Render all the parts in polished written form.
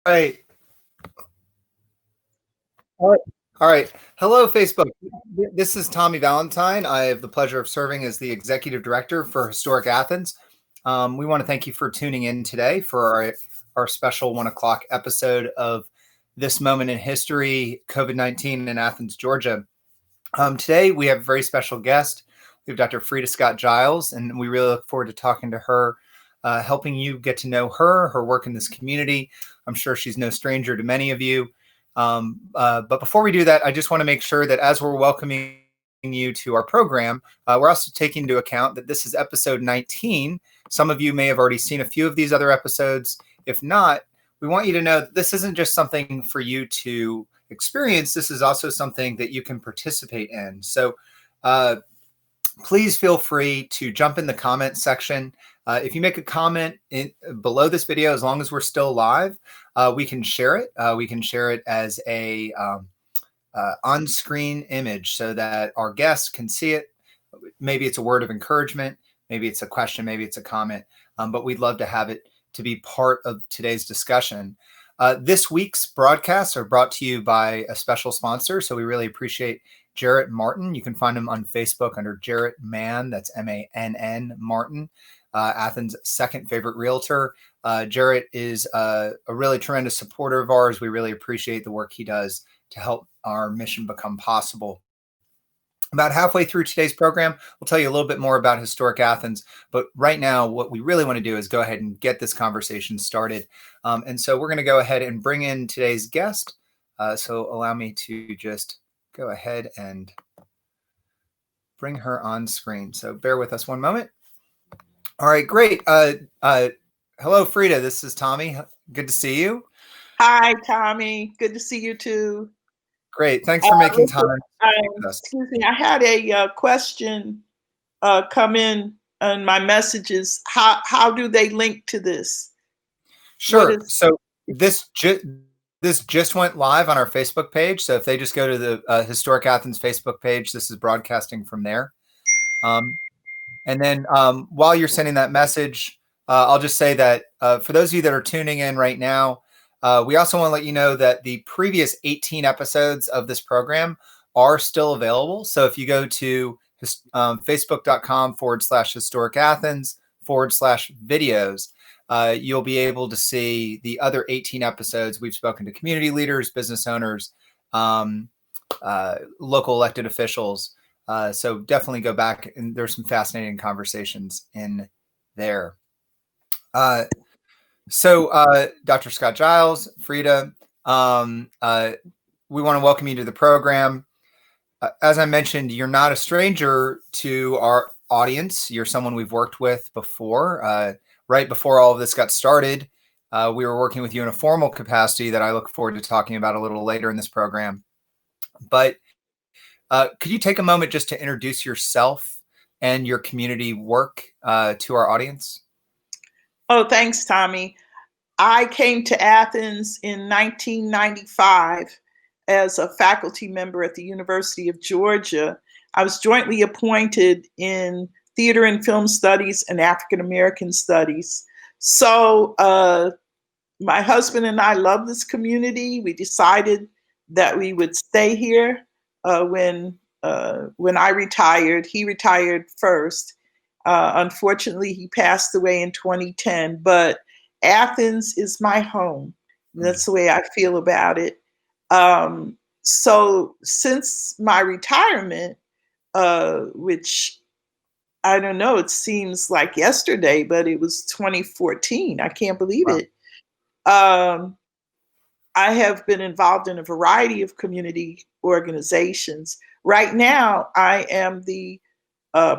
right. All right. All right. Hello, Facebook. This is Tommy Valentine. I have the pleasure of serving as the executive director for Historic Athens. We want to thank you for tuning in today for our special 1 o'clock episode of This Moment in History, COVID-19 in Athens, Georgia. Today, we have a very special guest. We have Dr. Freda Scott Giles, and we really look forward to talking to her, helping you get to know her work in this community. I'm sure she's no stranger to many of you. But before we do that, I just want to make sure that as we're welcoming you to our program, we're also taking into account that this is episode 19. Some of you may have already seen a few of these other episodes. If not, we want you to know that this isn't just something for you to experience. This is also something that you can participate in. So please feel free to jump in the comment section. If you make a comment below this video, as long as we're still live, we can share it. We can share it as a on-screen image so that our guests can see it. Maybe it's a word of encouragement, maybe it's a question, maybe it's a comment, but we'd love to have it to be part of today's discussion. This week's broadcasts are brought to you by a special sponsor, so we really appreciate Jarrett Martin. You can find him on Facebook under Jarrett Mann, that's M-A-N-N, Martin, Athens' second favorite realtor. Jarrett is a really tremendous supporter of ours. We really appreciate the work he does to help our mission become possible. About halfway through today's program, we'll tell you a little bit more about Historic Athens, but right now what we really want to do is go ahead and get this conversation started. And so we're going to go ahead and bring in today's guest. So allow me to just go ahead and bring her on screen. So bear with us one moment. All right, great. Hello, Freda. This is Tommy. Good to see you. Hi, Tommy. Good to see you too. Great. Thanks for making time. Excuse me. I had a question come in on my messages. How do they link to this? Sure. So this just went live on our Facebook page. So if they just go to the Historic Athens Facebook page, this is broadcasting from there. And then while you're sending that message, I'll just say that for those of you that are tuning in right now, we also want to let you know that the previous 18 episodes of this program are still available. So if you go to facebook.com/Historic Athens/videos, you'll be able to see the other 18 episodes. We've spoken to community leaders, business owners, local elected officials. So definitely go back, and there's some fascinating conversations in there. So Dr. Scott Giles, Freda, we want to welcome you to the program. As I mentioned, you're not a stranger to our audience. You're someone we've worked with before. Right before all of this got started, we were working with you in a formal capacity that I look forward to talking about a little later in this program. But could you take a moment just to introduce yourself and your community work to our audience? Oh, thanks, Tommy. I came to Athens in 1995 as a faculty member at the University of Georgia. I was jointly appointed in Theater and Film Studies and African American Studies. So my husband and I love this community. We decided that we would stay here when I retired. He retired first. Unfortunately, he passed away in 2010, but Athens is my home. That's the way I feel about it. So since my retirement, which I don't know, it seems like yesterday, but it was 2014. I can't believe it. I have been involved in a variety of community organizations. Right now, I am the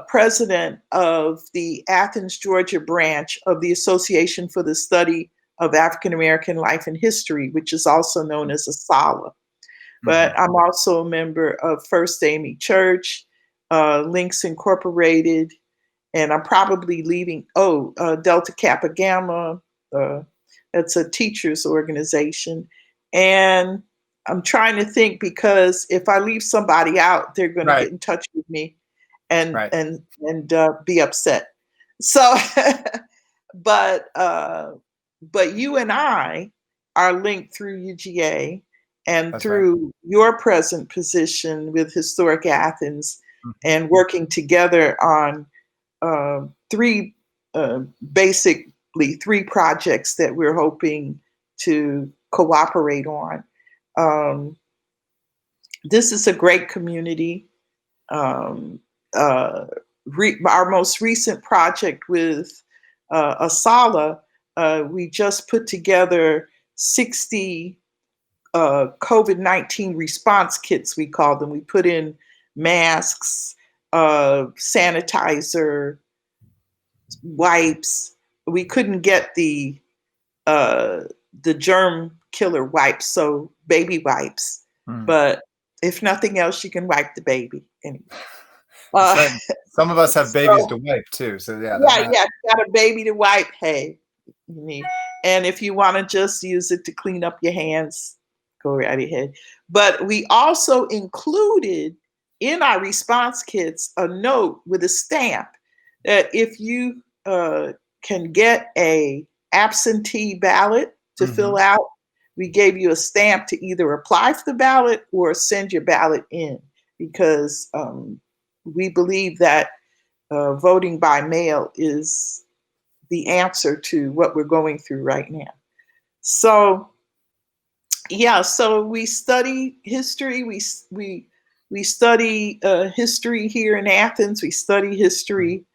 president of the Athens, Georgia branch of the Association for the Study of African American Life and History, which is also known as ASALH. But I'm also a member of First Amy Church, Links Incorporated, and I'm probably leaving, Delta Kappa Gamma. That's a teachers organization. And I'm trying to think, because if I leave somebody out, they're going to get in touch with me and be upset. So, but you and I are linked through UGA and That's right. through your present position with Historic Athens, Mhm. and working together on uh, three, uh, basically three projects that we're hoping to cooperate on. Um, this is a great community. Um, uh, our most recent project with Asala, we just put together 60 COVID-19 response kits, we call them. We put in masks, sanitizer, wipes. We couldn't get uh, the germ killer wipes, so baby wipes. Mm. But if nothing else, you can wipe the baby anyway. That's Uh, right. Some of us have babies so to wipe too. So yeah, that yeah, matters. yeah, got a baby to wipe. Hey, you need, and if you want to just use it to clean up your hands, go right ahead. But we also included in our response kits a note with a stamp that if you can get a absentee ballot to fill Hmm. out, we gave you a stamp to either apply for the ballot or send your ballot in, because we believe that voting by mail is the answer to what we're going through right now. So yeah, so we study history. We study history here in Athens. We study history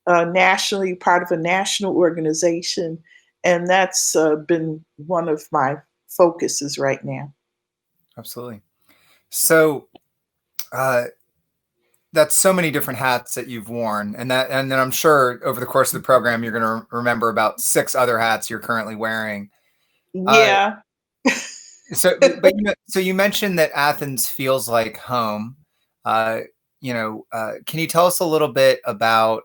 nationally, part of a national organization, and that's been one of my focuses right now. Absolutely. So uh, that's so many different hats that you've worn, and then I'm sure over the course of the program you're going to remember about 6 other hats you're currently wearing. Uh, Yeah. so you mentioned that Athens feels like home. Uh, can you tell us a little bit about,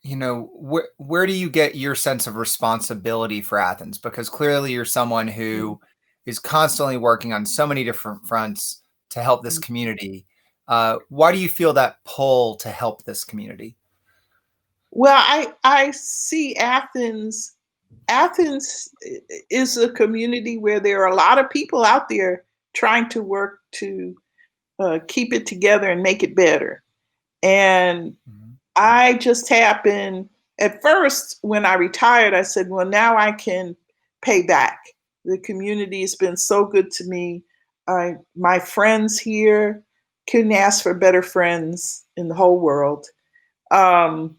where do you get your sense of responsibility for Athens? Because clearly you're someone who is constantly working on so many different fronts to help this community. Why do you feel that pull to help this community? Well, I see Athens. Athens is a community where there are a lot of people out there trying to work to keep it together and make it better. And Mhm. I just happened, at first, when I retired, I said, well, now I can pay back. The community has been so good to me. My friends here, couldn't ask for better friends in the whole world. Um,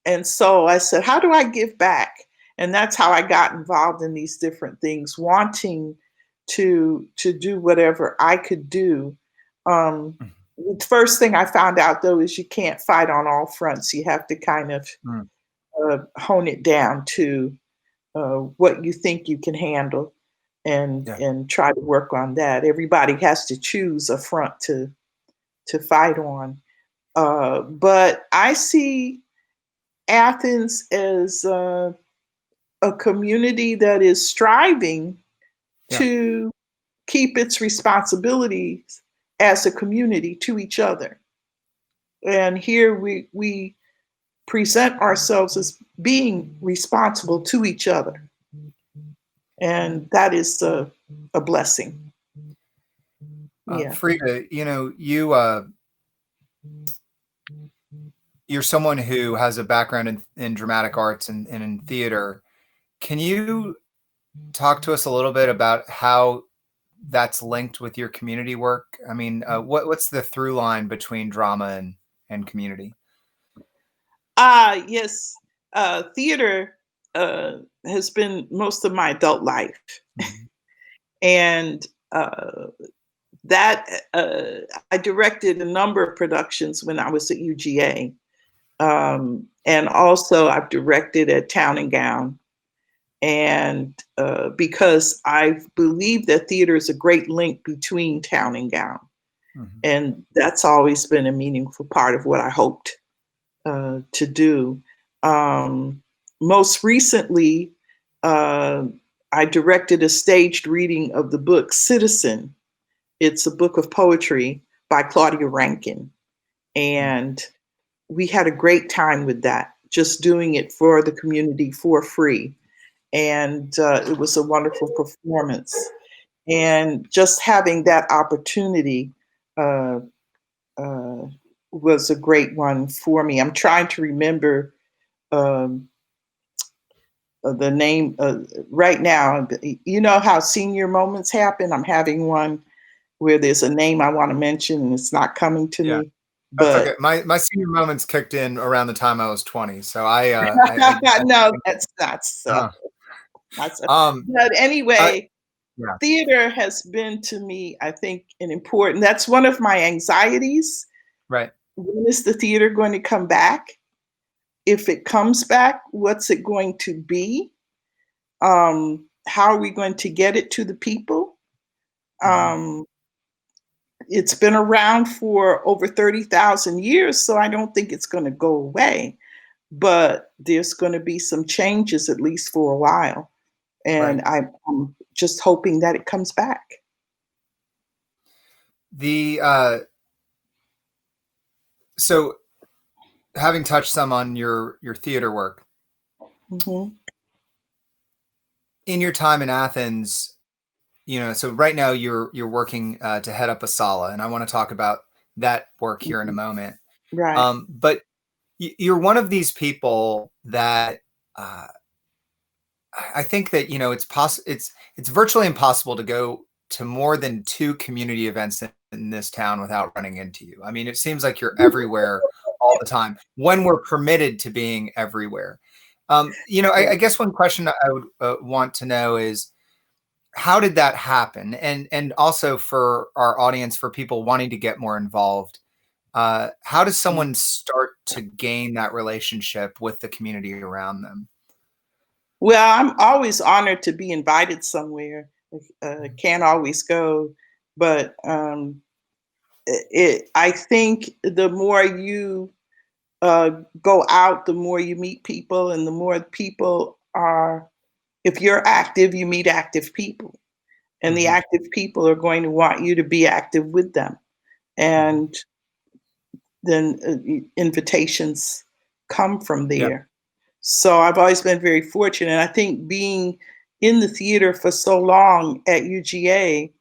and so I said, how do I give back? And that's how I got involved in these different things, wanting to do whatever I could do. Um, Mhm. the first thing I found out, though, is you can't fight on all fronts. You have to kind of Mm. hone it down to what you think you can handle, Yeah. and try to work on that. Everybody has to choose a front to fight on. But I see Athens as a community that is striving Yeah. to keep its responsibilities as a community to each other. And here we present ourselves as being responsible to each other. And that is a blessing. Yeah. Frida, you're someone who has a background in dramatic arts and in theater. Can you talk to us a little bit about how that's linked with your community work? I mean, what's the through line between drama and community? Yes. Theater has been most of my adult life. Mhm. And that I directed a number of productions when I was at UGA. And also, I've directed at Town and Gown. And because I believe that theater is a great link between Town and Gown. Mhm. And that's always been a meaningful part of what I hoped to do. Um, Most recently, uh, I directed a staged reading of the book Citizen. It's a book of poetry by Claudia Rankin. Mm. And we had a great time with that, just doing it for the community for free. and it was a wonderful performance. And just having that opportunity uh, uh, was a great one for me. I'm trying to remember um, the name right now. You know how senior moments happen? I'm having one where there's a name I want to mention and it's not coming to Yeah, me. that's okay. But My senior moments kicked in around the time I was 20, so I no, that's not so. uh, Not so. um But I anyway, yeah, theater has been to me, I think, an important. That's one of my anxieties. right. When is the theater going to come back? If it comes back, what's it going to be? How are we going to get it to the people? Mhm. Um, it's been around for over 30,000 years, so I don't think it's going to go away. But there's going to be some changes, at least for a while. And Right. I'm just hoping that it comes back. The so having touched some on your theater work, Hmm. in your time in Athens, so right now you're working to head up a sala, and I want to talk about that work here in a Hmm. moment. Right. But you're one of these people that uh, I think that it's virtually impossible to go to more than two community events in this town without running into you. I mean, it seems like you're everywhere all the time when we're permitted to being everywhere. I guess one question I would want to know is, how did that happen? And also for our audience, for people wanting to get more involved, how does someone start to gain that relationship with the community around them? Well, I'm always honored to be invited somewhere. Can't always go, but I think the more you uh, go out, the more you meet people, and the more people are. If you're active, you meet active people, and the Mhm, active people are going to want you to be active with them, mhm. and then invitations come from Yeah, there. So I've always been very fortunate. And I think being in the theater for so long at UGA,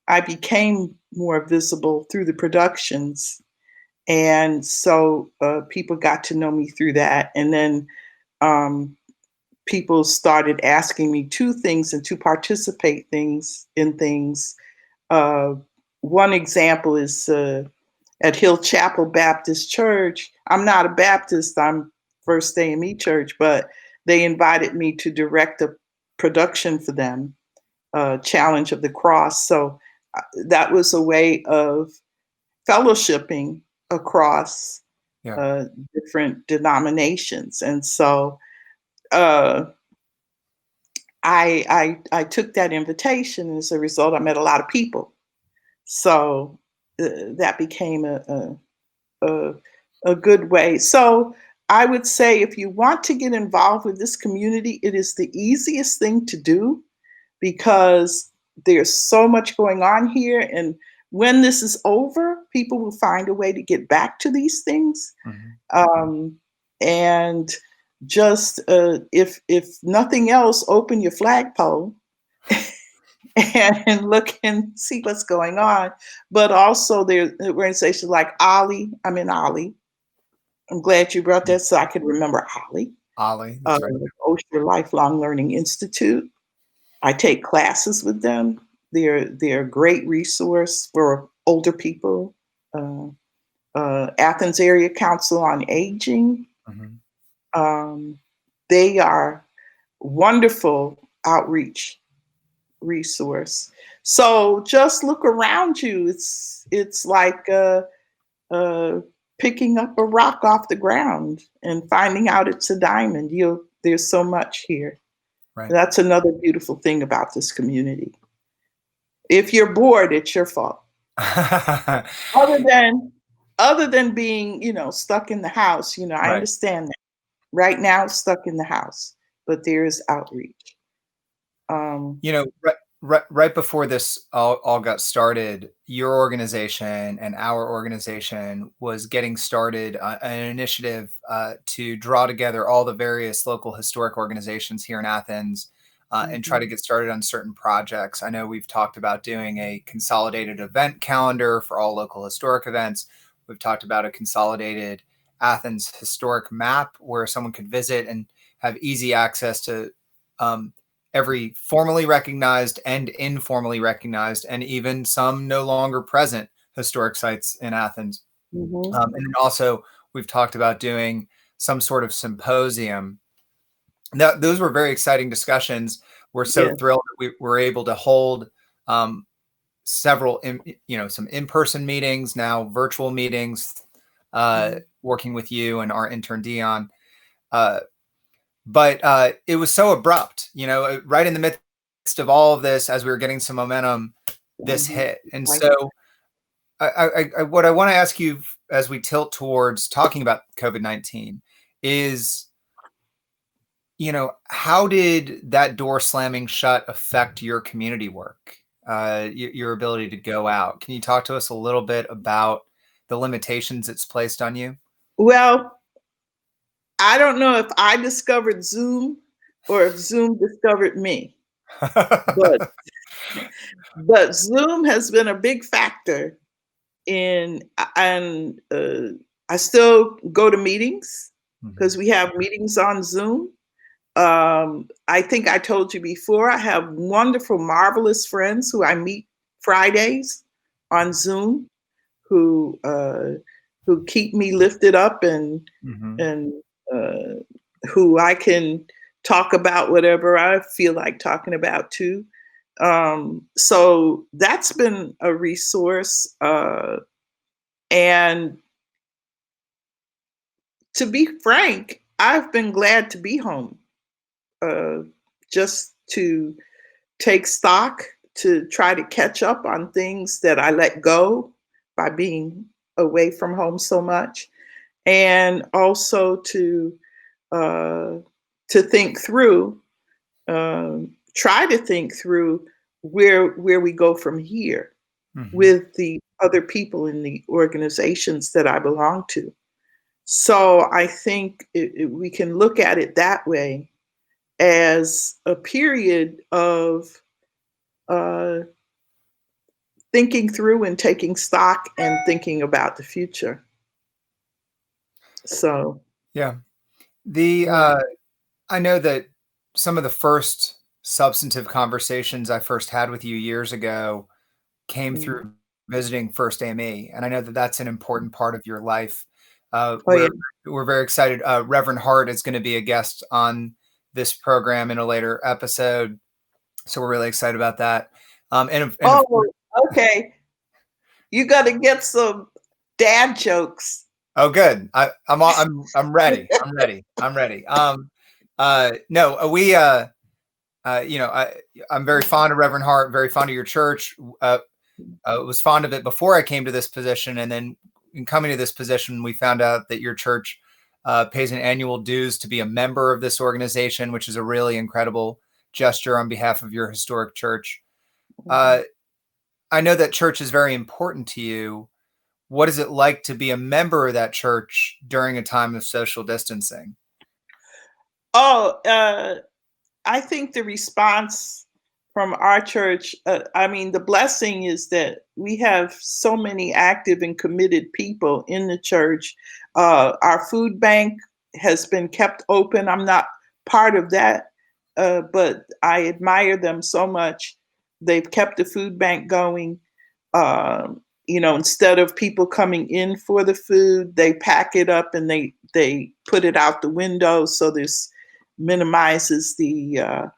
I became more visible through the productions. And so people got to know me through that. And then um, people started asking me to things and to participate things in things. Uh, One example is at Hill Chapel Baptist Church. I'm not a Baptist, I'm First AME Church, but they invited me to direct a production for them, Challenge of the Cross. So that was a way of fellowshipping across yeah. uh, different denominations. And so uh, I took that invitation, and as a result, I met a lot of people. So that became a, a good way. So I would say if you want to get involved with this community, it is the easiest thing to do because there's so much going on here. And when this is over, people will find a way to get back to these things. Mhm. Um, and just if nothing else, open your flagpole and look and see what's going on. But also there's organizations like Ollie. I'm in Ollie. I'm glad you brought Mm. that so I could remember Ollie. Ollie, that's right. Osher Lifelong Learning Institute. I take classes with them. They're a great resource for older people. Uh, Athens Area Council on Aging. Mhm. Um, they are wonderful outreach resource. So just look around you. It's like uh, picking up a rock off the ground and finding out it's a diamond. There's so much here. Right. That's another beautiful thing about this community. If you're bored, it's your fault. Other than other than being, stuck in the house, I Right. understand that. Right now, stuck in the house, but there is outreach. Um, Right before this all got started, your organization and our organization was getting started an initiative to draw together all the various local historic organizations here in Athens. and try to get started on certain projects. I know we've talked about doing a consolidated event calendar for all local historic events. We've talked about a consolidated Athens historic map where someone could visit and have easy access to every formally recognized and informally recognized, and even some no longer present historic sites in Athens. Mm-hmm. And then also we've talked about doing some sort of symposium. Now, those were very exciting discussions. We're so thrilled that we were able to hold several, some in-person meetings, now virtual meetings, working with you and our intern Dion. But it was so abrupt, right in the midst of all of this, as we were getting some momentum, this hit. And so what I want to ask you as we tilt towards talking about COVID-19 is, how did that door slamming shut affect your community work, your ability to go out? Can you talk to us a little bit about the limitations it's placed on you? Well, I don't know if I discovered Zoom or if Zoom discovered me, but Zoom has been a big factor and I still go to meetings because we have meetings on Zoom. I think I told you before, I have wonderful, marvelous friends who I meet Fridays on Zoom who keep me lifted up and who I can talk about whatever I feel like talking about too. So that's been a resource. And to be frank, I've been glad to be home, just to take stock, to try to catch up on things that I let go by being away from home so much, and also to think through, try to think through where we go from here with the other people in the organizations that I belong to. So I think we can look at it that way, as a period of thinking through and taking stock and thinking about the future. So yeah, I know that some of the first substantive conversations I first had with you years ago came through visiting First AME, and I know that that's an important part of your life. We're very excited. Reverend Hart is going to be a guest on this program in a later episode, so we're really excited about that. Okay, you got to get some dad jokes. Oh, good. I'm ready. I'm ready. I'm ready. No, we I'm very fond of Reverend Hart, very fond of your church. Was fond of it before I came to this position, and then in coming to this position, we found out that your church pays an annual dues to be a member of this organization, which is a really incredible gesture on behalf of your historic church. I know that church is very important to you. What is it like to be a member of that church during a time of social distancing? I think the response from our church, the blessing is that we have so many active and committed people in the church. Our food bank has been kept open. I'm not part of that, but I admire them so much. They've kept the food bank going. Instead of people coming in for the food, they pack it up and they put it out the window, so this minimizes the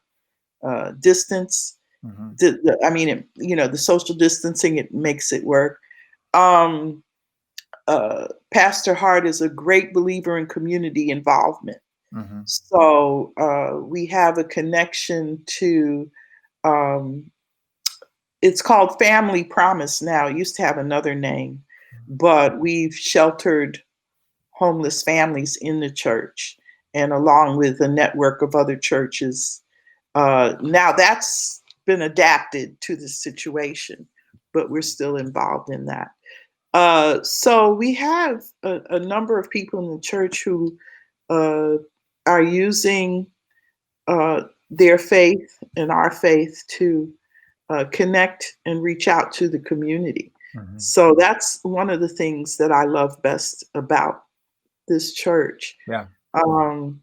distance. The social distancing, it makes it work. Pastor Hart is a great believer in community involvement. So we have a connection to, it's called Family Promise now. It used to have another name, but we've sheltered homeless families in the church, and along with a network of other churches. Now that's been adapted to the situation, but we're still involved in that. So we have a number of people in the church who are using their faith and our faith to connect and reach out to the community. Mhm. So that's one of the things that I love best about this church. Yeah. Um,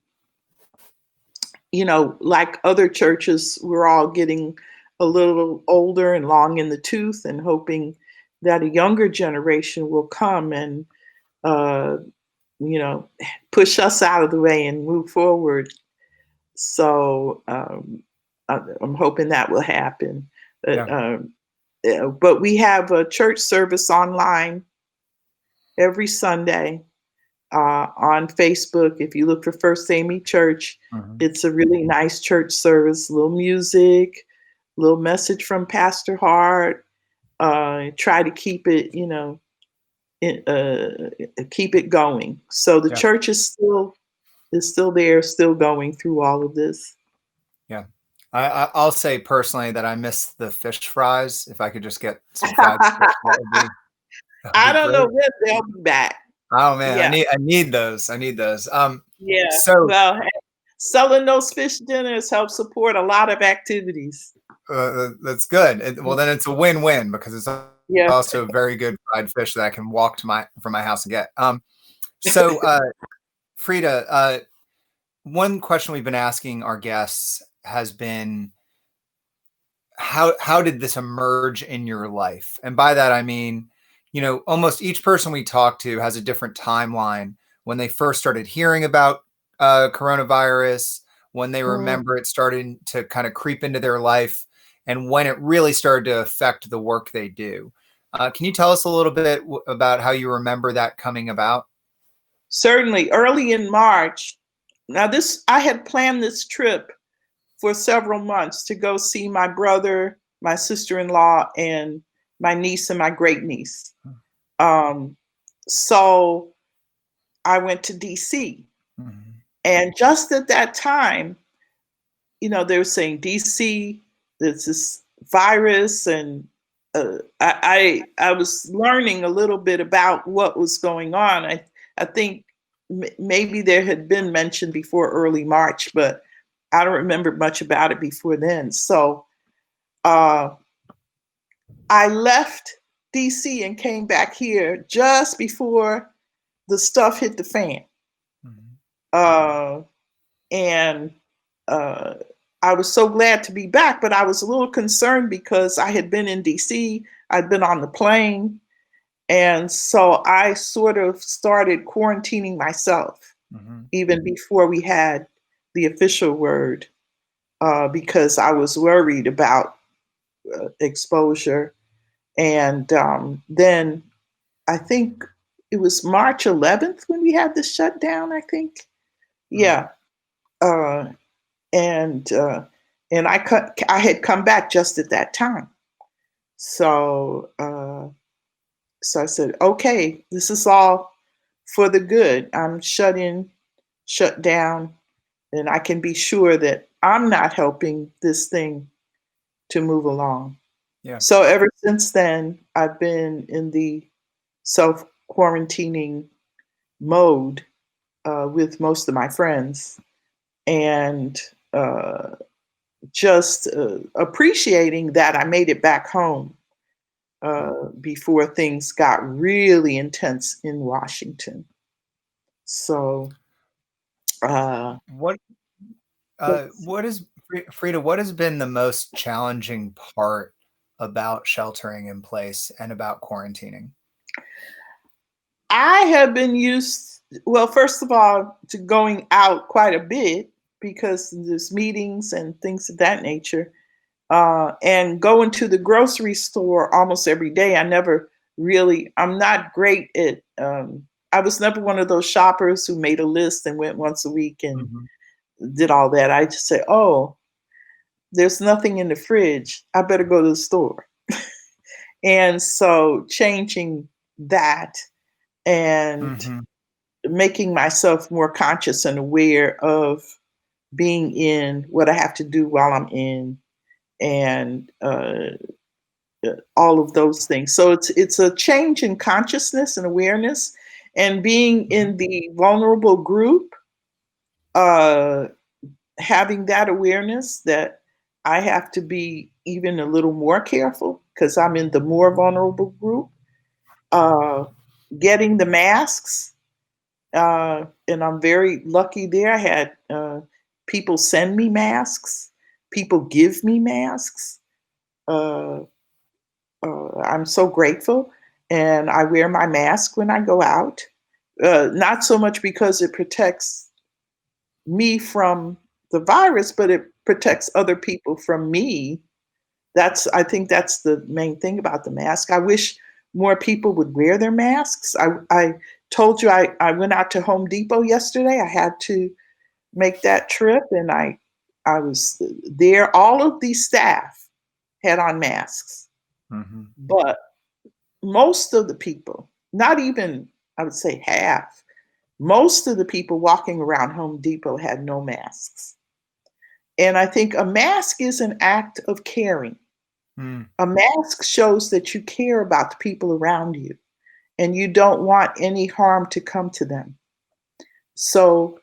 like other churches, we're all getting a little older and long in the tooth and hoping that a younger generation will come and, uh, you know, push us out of the way and move forward. So I'm hoping that will happen. But, Yeah. but we have a church service online every Sunday on Facebook. If you look for First Amy Church, Mhm. it's a really nice church service, little music, little message from Pastor Hart. Try to keep it, keep it going. So the Yeah. church is still there, still going through all of this. Yeah. I'll say personally that I miss the fish fries. If I could just get some fried fish, that would I be don't know great. when they'll be back. Oh man, Yeah, I need those. I need those. yeah. So Well, hey, selling those fish dinners helps support a lot of activities. that's good. Well, then it's a win-win because it's Yeah. also very good fried fish that I can walk to from my house and get. So Freda, one question we've been asking our guests has been how did this emerge in your life? And by that I mean, almost each person we talk to has a different timeline when they first started hearing about coronavirus, when they Mm. remember it starting to kind of creep into their life, and when it really started to affect the work they do. Can you tell us a little bit about how you remember that coming about? Certainly, early in March. Now, this I had planned this trip for several months to go see my brother, my sister-in-law, and my niece and my great niece. Um, so I went to DC, Mhm. and just at that time, they were saying DC, there's this virus, and I was learning a little bit about what was going on. I think maybe there had been mention before early March, but I don't remember much about it before then. So uh, I left DC and came back here just before the stuff hit the fan. Mhm. Uh, and uh, I was so glad to be back, but I was a little concerned because I had been in DC, I'd been on the plane, and so I sort of started quarantining myself Mhm. even before we had the official word, because I was worried about exposure. And then I think it was March 11th when we had the shutdown, I think. Mhm. Yeah. Uh, and I had come back just at that time. So so I said, okay, this is all for the good. I'm shut in, shut down, and I can be sure that I'm not helping this thing to move along. Yeah. So ever since then, I've been in the self quarantining mode with most of my friends, and uh, just appreciating that I made it back home before things got really intense in Washington. So, uh, What let's what is Frida, what has been the most challenging part about sheltering in place and about quarantining? I have been used, well, first of all, to going out quite a bit because there's meetings and things of that nature. And going to the grocery store almost every day. I'm not great at, I was never one of those shoppers who made a list and went once a week and Mhm. did all that. I just say, oh, there's nothing in the fridge. I better go to the store. And so changing that and Mhm. making myself more conscious and aware of being in what I have to do while I'm in, and all of those things. So it's a change in consciousness and awareness, and being Mhm. in the vulnerable group uh, having that awareness that I have to be even a little more careful because I'm in the more vulnerable group. Uh, Getting the masks, and I'm very lucky there. I had people send me masks, people give me masks. Uh, I'm so grateful, and I wear my mask when I go out. Not so much because it protects me from the virus, but it protects other people from me. I think that's the main thing about the mask. I wish more people would wear their masks. I told you I went out to Home Depot yesterday. I had to make that trip, and I was there. All of the staff had on masks, Mm-hmm. but most of the people, not even I would say half, most of the people walking around Home Depot had no masks. And I think a mask is an act of caring. Mm. A mask shows that you care about the people around you and you don't want any harm to come to them. So,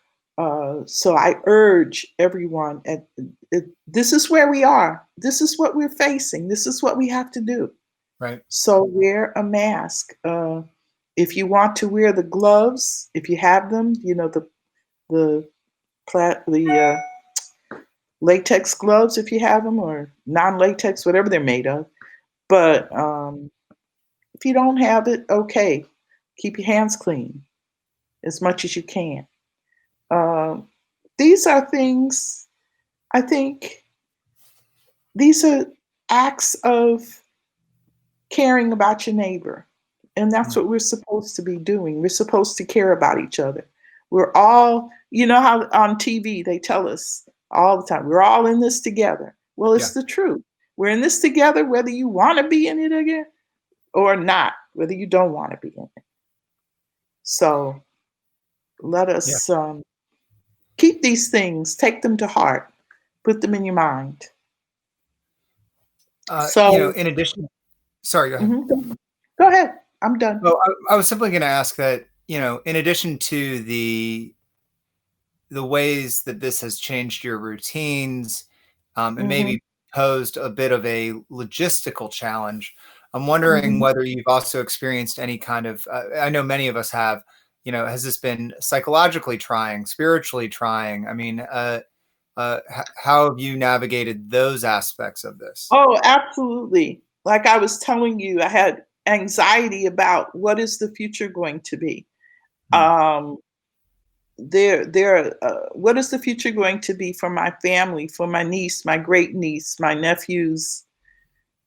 so I urge everyone. This is where we are. This is what we're facing. This is what we have to do. Right. So wear a mask. If you want to wear the gloves, if you have them, the the latex gloves if you have them, or non-latex, whatever they're made of. But if you don't have it, okay, keep your hands clean as much as you can. Um, these are things, I think, these are acts of caring about your neighbor. And that's Mm. what we're supposed to be doing. We're supposed to care about each other. We're all, you know how on TV they tell us all the time, we're all in this together. Well, Yeah. it's the truth. We're in this together, whether you want to be in it again or not, whether you don't want to be in it. So let Yeah. us keep these things, take them to heart, put them in your mind. So, In addition, sorry, go ahead. mhm, go ahead. I'm done. Well, I was simply going to ask that, in addition to the ways that this has changed your routines, and Hmm. maybe posed a bit of a logistical challenge, I'm wondering Hmm. whether you've also experienced any kind of, I know many of us have, has this been psychologically trying, spiritually trying? I mean, how have you navigated those aspects of this? Oh, absolutely. Like I was telling you, I had anxiety about what is the future going to be. Hmm. Um, what is the future going to be for my family, for my niece, my great niece, my nephews,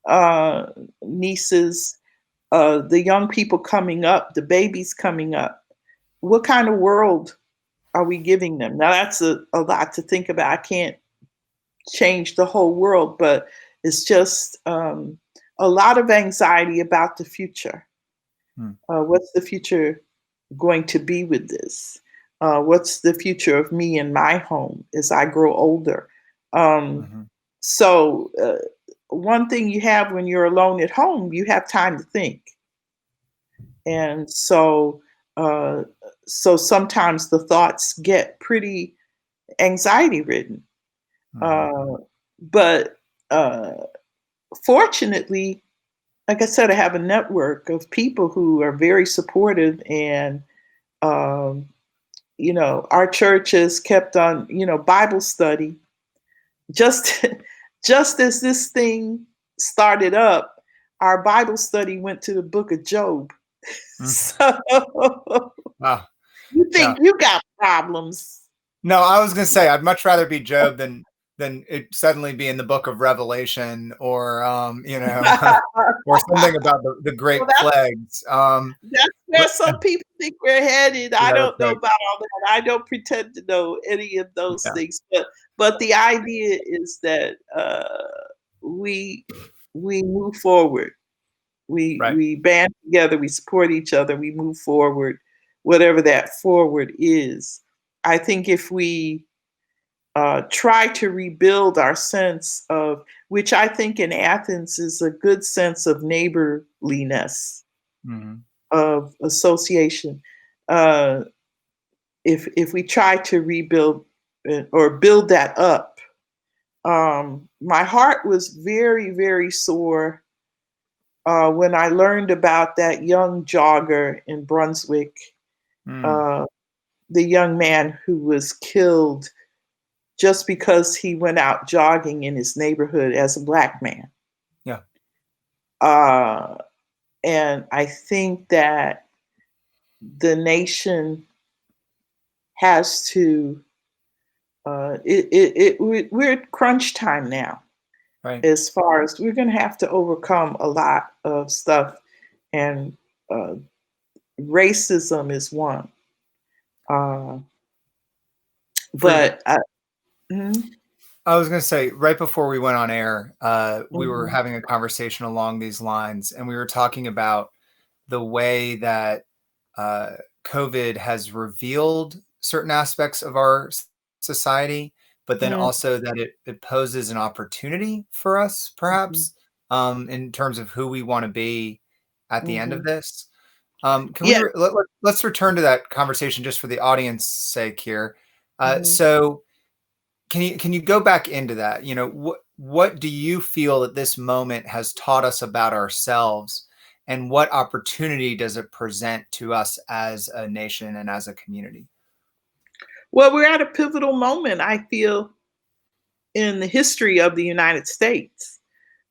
uh, nieces, the young people coming up, the babies coming up? What kind of world are we giving them? Now, that's a lot to think about. I can't change the whole world, but it's just a lot of anxiety about the future. Hmm. What's the future going to be with this? What's the future of me and my home as I grow older? Um, Hmm. so, one thing you have when you're alone at home, you have time to think. And uh, so sometimes the thoughts get pretty anxiety ridden. Hmm. Uh, but uh, fortunately, like I said, I have a network of people who are very supportive, and um, our church has kept on, Bible study. Just just as this thing started up, our Bible study went to the book of Job. Hmm. So Wow. you Yeah. think you got problems? No, I was gonna say I'd much rather be Job than it suddenly be in the book of Revelation, or or something about the Well, great that's plagues. that's where But some people think we're headed. I yeah, that's don't know right. about all that. I don't pretend to know any of those Yeah, things, but the idea is that we we move forward. right. We band together. We support each other. We move forward, whatever that forward is. I think if we try to rebuild our sense of, which I think in Athens is a good sense of neighborliness, Mhm. of association. Uh, if we try to rebuild or build that up. My heart was very, very sore when I learned about that young jogger in Brunswick, Mm, uh, the young man who was killed just because he went out jogging in his neighborhood as a black man. yeah. Uh, and I think that the nation has to, we're at crunch time now, Right. as far as we're going to have to overcome a lot of stuff. And uh, racism is one. Uh, Frida, but mhm, I was going to say right before we went on air, we were mhm, having a conversation along these lines, and we were talking about the way that uh, COVID has revealed certain aspects of our society, but then mm, also that it poses an opportunity for us, mhm, perhaps, in terms of who we want to be at the end of mhm. this. Can we Yeah. let's return to that conversation just for the audience sake here. Mhm. So can you go back into that? You know, what do you feel that this moment has taught us about ourselves, and what opportunity does it present to us as a nation and as a community? Well, we're at a pivotal moment, I feel, in the history of the United States.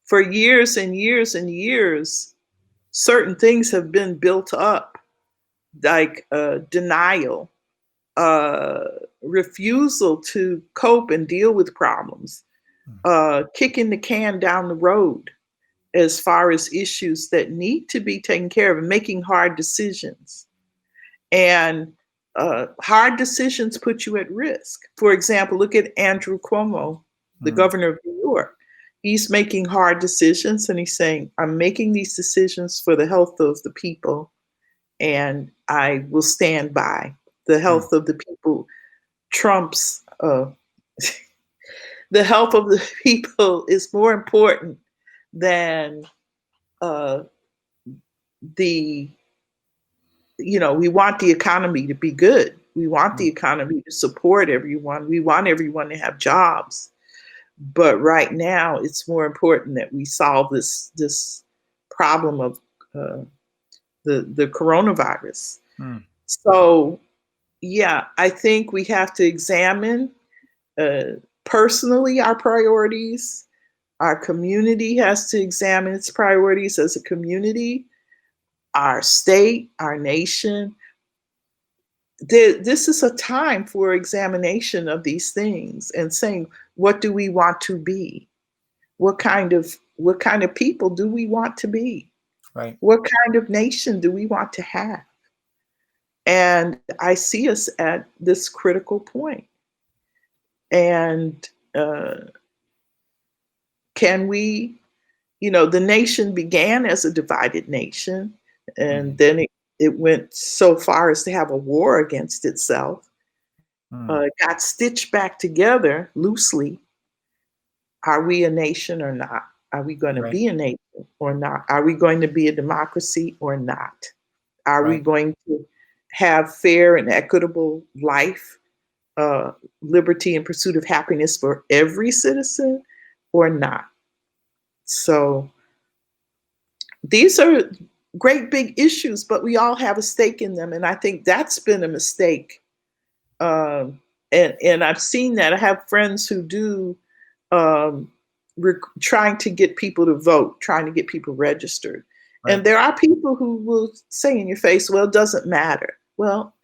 For years and years and years, certain things have been built up, like denial, uh, refusal to cope and deal with problems, Mm, kicking the can down the road as far as issues that need to be taken care of, and making hard decisions. And hard decisions put you at risk. For example, look at Andrew Cuomo, the mm, governor of New York. He's making hard decisions and he's saying, I'm making these decisions for the health of the people and I will stand by the mm, health of the people. Trump's, the health of the people is more important than uh, the we want the economy to be good. We want the mm, economy to support everyone. We want everyone to have jobs. But right now, it's more important that we solve this problem of uh, the coronavirus. mm, So, yeah, I think we have to examine uh, personally our priorities. Our community has to examine its priorities as a community, our state, our nation. This is a time for examination of these things and saying, what do we want to be? What kind of people do we want to be? right. What kind of nation do we want to have? And I see us at this critical point. And can we, the nation began as a divided nation, and Mhm, then it went so far as to have a war against itself. mm, It got stitched back together loosely. Are we a nation or not? Are we going to right. be a nation or not? Are we going to be a democracy or not? Are we Right. going to have fair and equitable life, uh, liberty and pursuit of happiness for every citizen or not? So these are great big issues, but we all have a stake in them. And I think that's been a mistake. And I've seen that. I have friends who do um, trying to get people to vote, trying to get people registered. And Right. there are people who will say in your face, well, it doesn't matter. Well,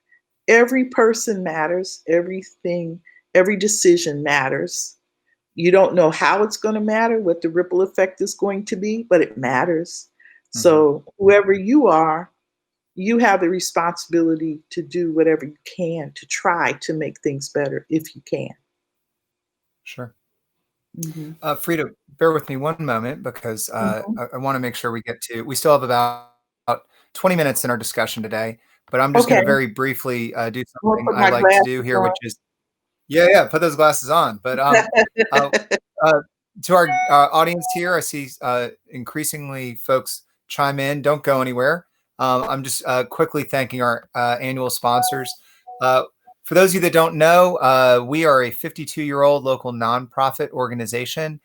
every person matters, everything, every decision matters. You don't know how it's going to matter, what the ripple effect is going to be, but it matters. Mhm, So, whoever you are, you have the responsibility to do whatever you can to try to make things better if you can. sure. Hmm. Frida, bear with me one moment because Hmm. I want to make sure we still have about 20 minutes in our discussion today, but I'm just going Okay, to very briefly do I'm gonna something put I my like to do glasses here, on. which is, yeah, yeah, put those glasses on. But uh, uh, to our audience here, I see increasingly folks chime in. Don't go anywhere. I'm just quickly thanking our annual sponsors. Uh, For those of you that don't know, we are a 52-year-old local nonprofit organization.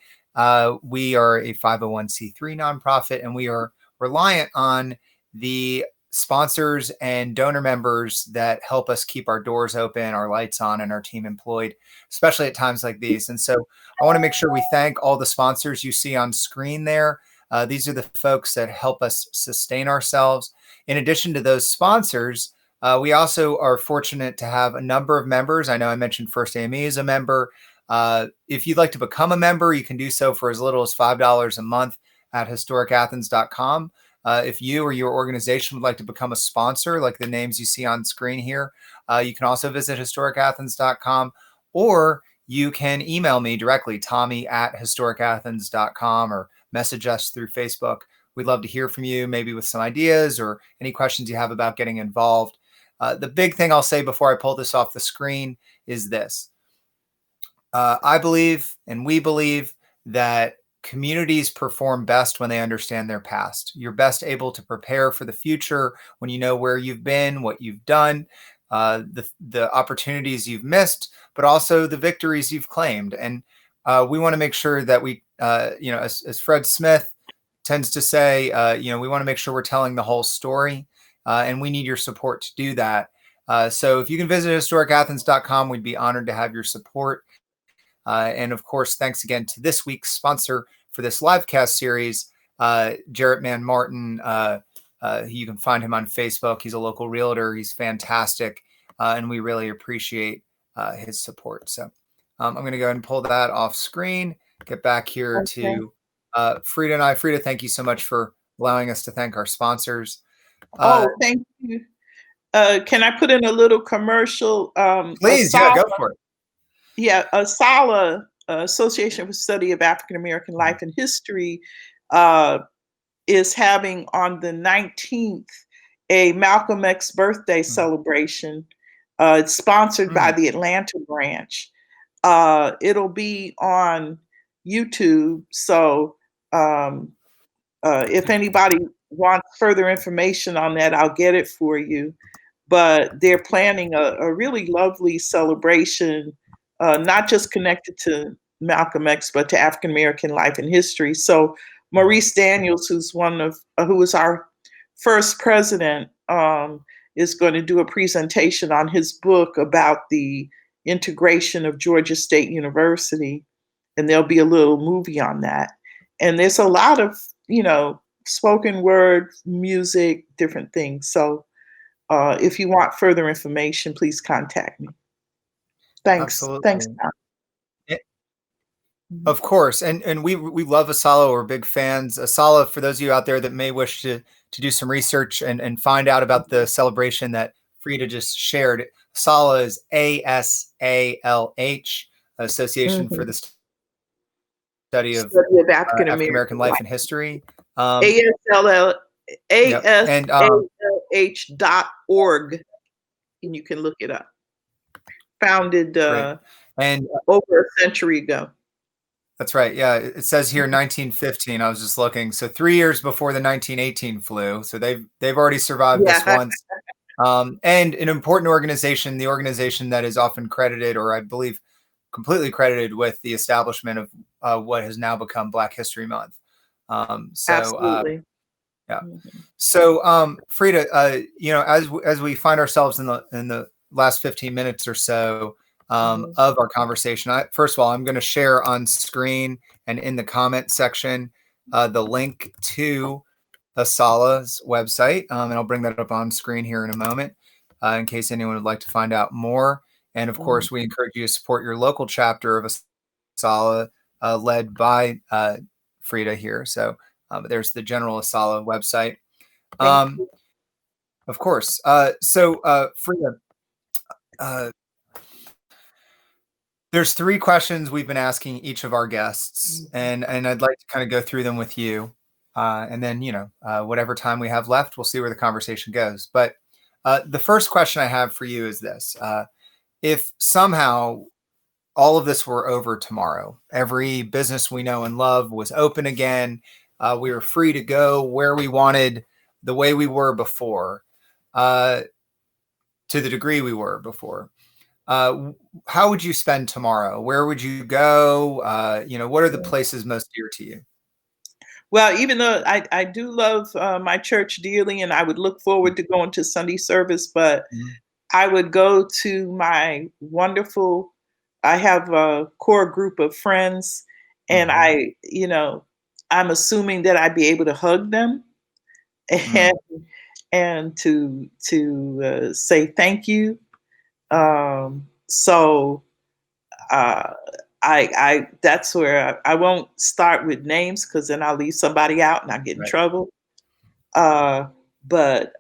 We are a 501c3 nonprofit, and we are reliant on the sponsors and donor members that help us keep our doors open, our lights on, and our team employed, especially at times like these. And so I want to make sure we thank all the sponsors you see on screen there. These are the folks that help us sustain ourselves. In addition to those sponsors, we also are fortunate to have a number of members. I know I mentioned First AME is a member. If you'd like to become a member, you can do so for as little as $5 a month at historicathens.com. If you or your organization would like to become a sponsor, like the names you see on screen here, you can also visit historicathens.com, or you can email me directly, tommy@historicathens.com, or message us through Facebook. We'd love to hear from you, maybe with some ideas or any questions you have about getting involved. The big thing I'll say before I pull this off the screen is this. I believe, and we believe, that communities perform best when they understand their past. You're best able to prepare for the future when you know where you've been, what you've done, the opportunities you've missed, but also the victories you've claimed. And we want to make sure that we, as Fred Smith tends to say, we want to make sure we're telling the whole story, and we need your support to do that. So if you can visit historicathens.com, we'd be honored to have your support. And of course, thanks again to this week's sponsor for this livecast series, Jarrett Mann Martin. You can find him on Facebook. He's a local realtor. He's fantastic. And we really appreciate his support. So I'm going to go ahead and pull that off screen, get back here to Freda and I. Freda, thank you so much for allowing us to thank our sponsors. Thank you. Can I put in a little commercial? Please, yeah, go for it. Yeah, ASALA, Association for Study of African American Life and History, is having on the 19th a Malcolm X birthday celebration. It's sponsored by the Atlanta branch. It'll be on YouTube. So if anybody wants further information on that, I'll get it for you. But they're planning a really lovely celebration, not just connected to Malcolm X, but to African American life and history. So Maurice Daniels, who was our first president, is going to do a presentation on his book about the integration of Georgia State University, and there'll be a little movie on that. And there's a lot of, spoken word, music, different things. So if you want further information, please contact me. Thanks. Absolutely. Thanks, Tom. Of course. And we love ASALA. We're big fans. ASALA, for those of you out there that may wish to do some research and find out about the celebration that Freda just shared, ASALA is ASALH, Association for the Study of African American Life and History. ASALH.org, and you can look it up. Founded over a century ago. That's right. Yeah, it says here 1915. I was just looking. So 3 years before the 1918 flu. So they've already survived this once. And an important organization, the organization that is often credited, or I believe completely credited with the establishment of what has now become Black History Month. Absolutely. So Freda, as we find ourselves in the last 15 minutes or so of our conversation, first of all, I'm going to share on screen and in the comment section the link to ASALA's website, and I'll bring that up on screen here in a moment in case anyone would like to find out more. And of course, we encourage you to support your local chapter of ASALA led by Freda here. So there's the general ASALA website. Of course. Freda, there's 3 questions we've been asking each of our guests, and I'd like to kind of go through them with you. And then, whatever time we have left, we'll see where the conversation goes. But the first question I have for you is this. If somehow all of this were over tomorrow, every business we know and love was open again, we were free to go where we wanted, the way we were before, to the degree we were before, how would you spend tomorrow? Where would you go? What are the places most dear to you? Well, even though I do love my church dearly, and I would look forward to going to Sunday service, but Mhm. I would go to my wonderful. I have a core group of friends, and Mhm. I'm assuming that I'd be able to hug them and Mm. to say thank you. So uh, I that's where I won't start with names because then I'll leave somebody out and I get in Right. trouble. Uh, but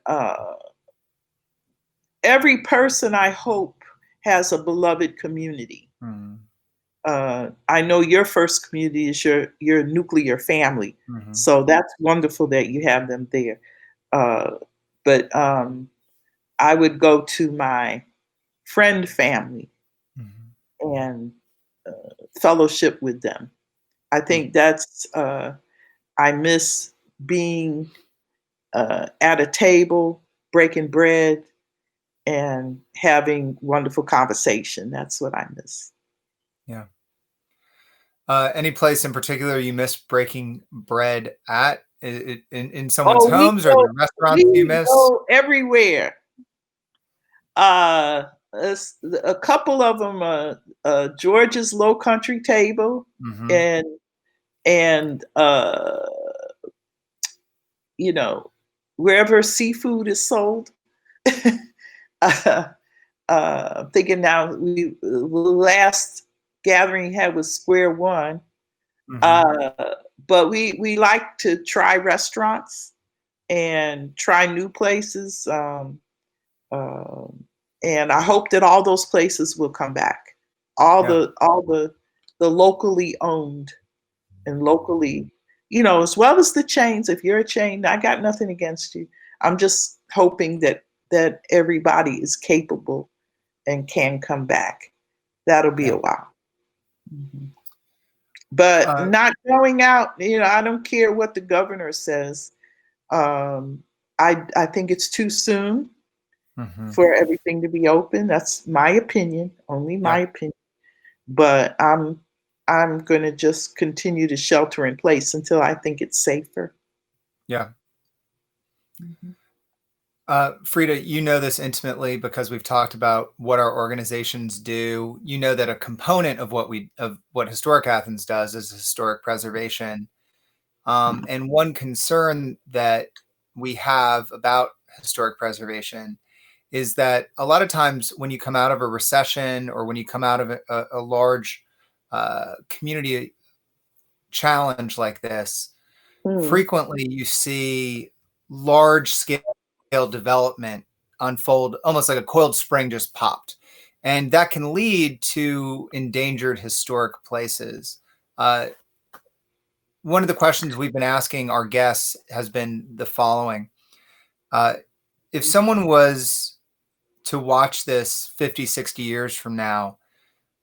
every person I hope has a beloved community. Mm. I know your first community is your nuclear family, Mhm. so that's wonderful that you have them there. Uh, but I would go to my friend family Mhm. and fellowship with them. I Mm. think that's I miss being at a table, breaking bread, and having wonderful conversation. That's what I miss. Yeah. Any place in particular you miss breaking bread at? In someone's Oh, homes, or the restaurants you we miss? go everywhere. Uh, a couple of them, George's Low Country Table, Mhm. and and you know wherever seafood is sold. uh, Thinking now, we the last gathering we had was Square One, Mhm. uh, but we like to try restaurants and try new places. Um, and I hope that all those places will come back. Yeah. The locally owned and locally, as well as the chains. If you're a chain, I got nothing against you. I'm just hoping that everybody is capable and can come back. That'll be Yeah. a while. Mhm. But Uh, not going out, I don't care what the governor says. Um, I think it's too soon mhm. for everything to be open. That's my opinion, only my Yeah. opinion. But I'm going to just continue to shelter in place until I think it's safer. Yeah. Mhm. Freda, you know this intimately because we've talked about what our organizations do. You know that a component of what Historic Athens does is historic preservation. And one concern that we have about historic preservation is that a lot of times when you come out of a recession or when you come out of a large community challenge like this, Mm, frequently you see large scale development unfold almost like a coiled spring just popped. And that can lead to endangered historic places. Uh, One of the questions we've been asking our guests has been the following. Uh, if someone was to watch this 50, 60 years from now,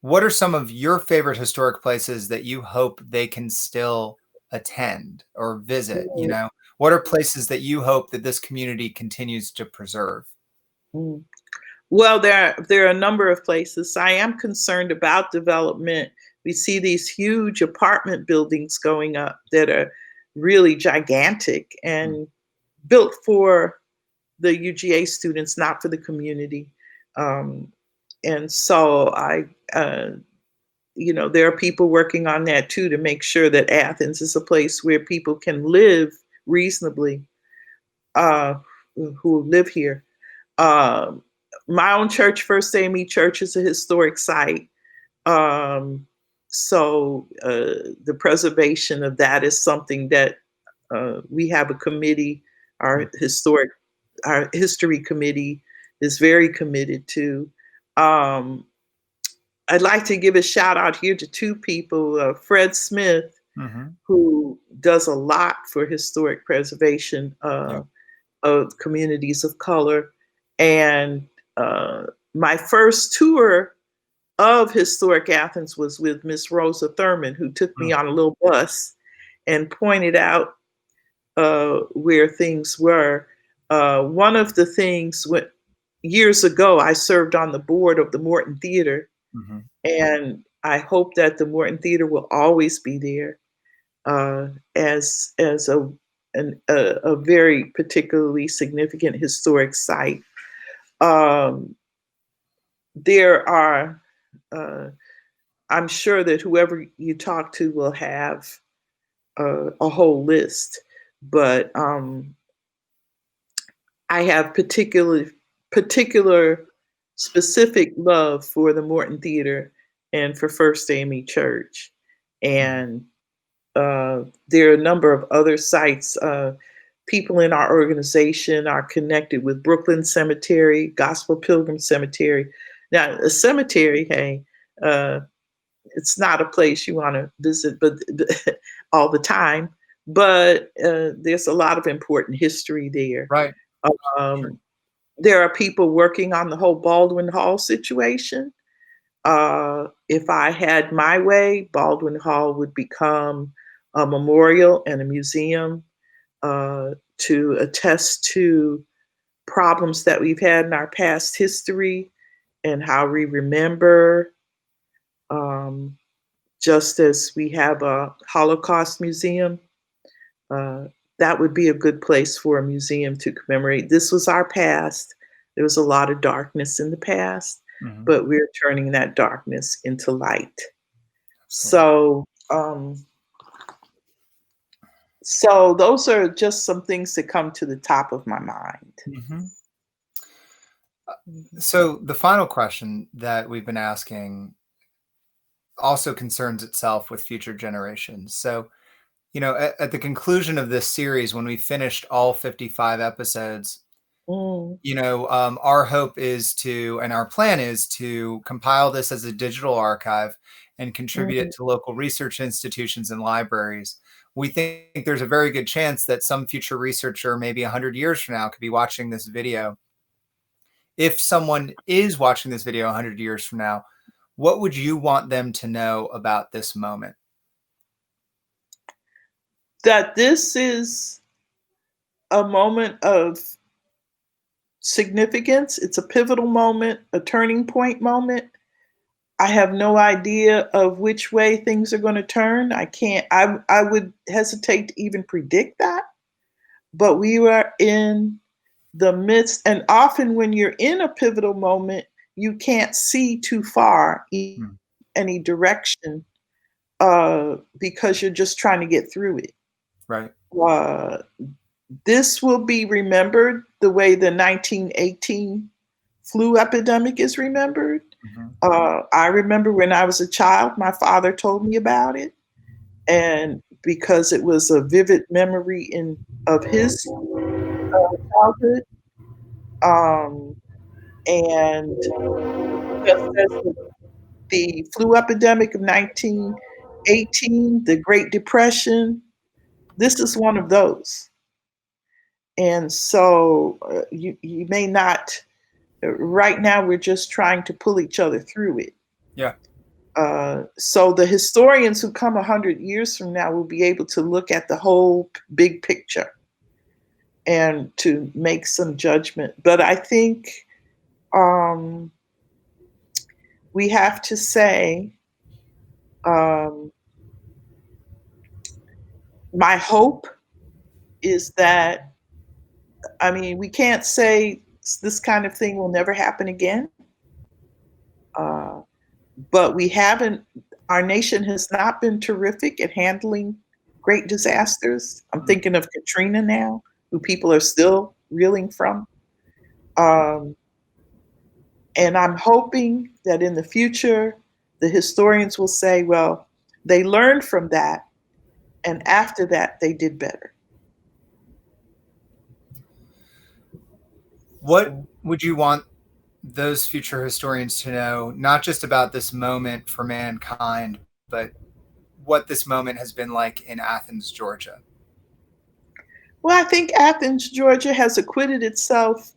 what are some of your favorite historic places that you hope they can still attend or visit? mm, What are places that you hope that this community continues to preserve? mm. Well, there are a number of places. I am concerned about development. We see these huge apartment buildings going up that are really gigantic Mm. and built for the UGA students, not for the community. Um, and so there are people working on that too to make sure that Athens is a place where people can live reasonably, uh, who live here. Um, my own church, First AME Church, is a historic site. Um, so the preservation of that is something that we have a committee, Mm. our history committee is very committed to. Um, I'd like to give a shout out here to two people, Fred Smith, Mm-hmm. who does a lot for historic preservation Yeah. of communities of color. And uh, my first tour of historic Athens was with Miss Rosa Thurman, who took me Mm. on a little bus and pointed out where things were. One of the things years ago, I served on the board of the Morton Theater, Hmm. and I hope that the Morton Theater will always be there uh, as a very particularly significant historic site. Um, there are, uh, I'm sure that whoever you talk to will have a whole list, but I have particular specific love for the Morton Theater and for First AME Church, and there are a number of other sites. People in our organization are connected with Brooklyn Cemetery, Gospel Pilgrim Cemetery. Now, a cemetery, hey, uh, it's not a place you want to visit, but all the time. But there's a lot of important history there. Right. Sure. Um, there are people working on the whole Baldwin Hall situation. If I had my way, Baldwin Hall would become a memorial and a museum to attest to problems that we've had in our past history and how we remember, um, just as we have a Holocaust museum. Uh, that would be a good place for a museum to commemorate. This was our past. There was a lot of darkness in the past, Hmm. but we're turning that darkness into light. Absolutely. So, so those are just some things that come to the top of my mind. Hmm. Mhm. So the final question that we've been asking also concerns itself with future generations. So, at the conclusion of this series, when we finished all 55 episodes, Mm, our hope is to, and our plan is to compile this as a digital archive and contribute mm. it to local research institutions and libraries. We think there's a very good chance that some future researcher, maybe 100 years from now, could be watching this video. If someone is watching this video 100 years from now, what would you want them to know about this moment? That this is a moment of significance. It's a pivotal moment, a turning point moment. I have no idea of which way things are going to turn. I can't, I would hesitate to even predict that. But we were in the midst, and often when you're in a pivotal moment, you can't see too far in Hmm. any direction because you're just trying to get through it. Right. Uh, this will be remembered the way the 1918 flu epidemic is remembered. Hmm. I remember when I was a child, my father told me about it, and because it was a vivid memory in of his childhood, um, and just as the flu epidemic of 1918, the Great Depression, this is one of those. And so you may not. Right now, we're just trying to pull each other through it. Yeah. So the historians who come 100 years from now will be able to look at the whole big picture and to make some judgment. But I think um, we have to say, um, my hope is that, I mean, we can't say this kind of thing will never happen again, uh, but we haven't, our nation has not been terrific at handling great disasters. I'm Mm. thinking of Katrina now, who people are still reeling from. Um, and I'm hoping that in the future, the historians will say, well, they learned from that, and after that, they did better. What So, would you want those future historians to know, not just about this moment for mankind, but what this moment has been like in Athens, Georgia? well, I think Athens, Georgia has acquitted itself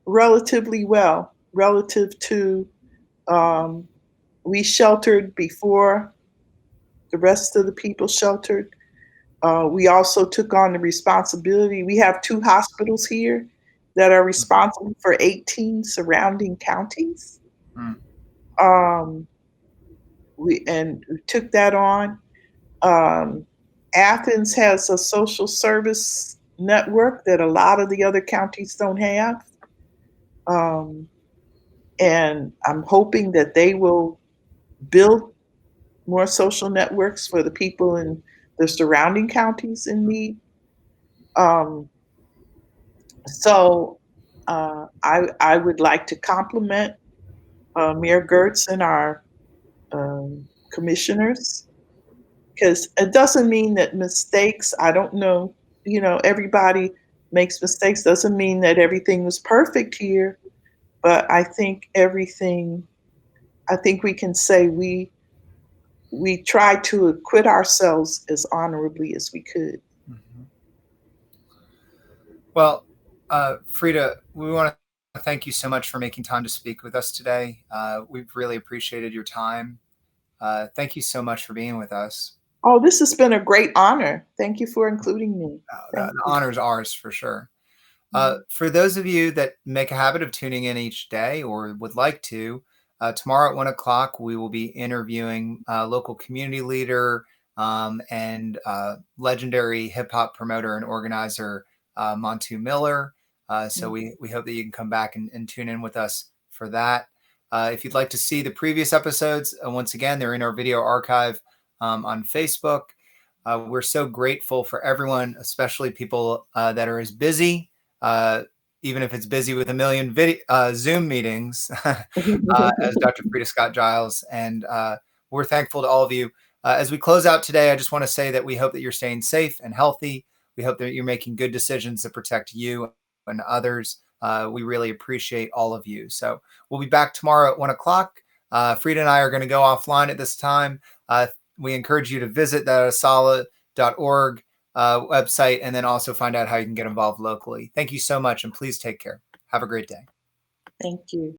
relatively well relative to, um, we sheltered before the rest of the people sheltered. We also took on the responsibility. We have two hospitals here that are Mhm. responsible for 18 surrounding counties. Mm. Um, we took that on. Um, Athens has a social service network that a lot of the other counties don't have. Um, and I'm hoping that they will build more social networks for the people in the surrounding counties in need. Um, so I would like to compliment Mayor Gertz and our commissioners, because it doesn't mean that mistakes. I don't know. Everybody makes mistakes. Doesn't mean that everything was perfect here, but I think everything. I think we can say we tried to acquit ourselves as honorably as we could. Mhm. Well, Freda, we want to thank you so much for making time to speak with us today. We've really appreciated your time. Thank you so much for being with us. Oh, this has been a great honor. Thank you for including me. Thank The you. honor is ours for sure. Mhm. For those of you that make a habit of tuning in each day or would like to, tomorrow at 1 o'clock, we will be interviewing local community leader and legendary hip hop promoter and organizer, Montu Miller. So Mhm. we hope that you can come back and tune in with us for that. If you'd like to see the previous episodes, once again, they're in our video archive on Facebook. We're so grateful for everyone, especially people that are as busy, uh, even if it's busy with a million Zoom meetings, as Dr. Freda Scott Giles. And we're thankful to all of you. As we close out today, I just want to say that we hope that you're staying safe and healthy. We hope that you're making good decisions that protect you and others. We really appreciate all of you. So we'll be back tomorrow at 1 o'clock. Freda and I are going to go offline at this time. We encourage you to visit the asala.org website and then also find out how you can get involved locally. Thank you so much, and please take care. Have a great day. Thank you.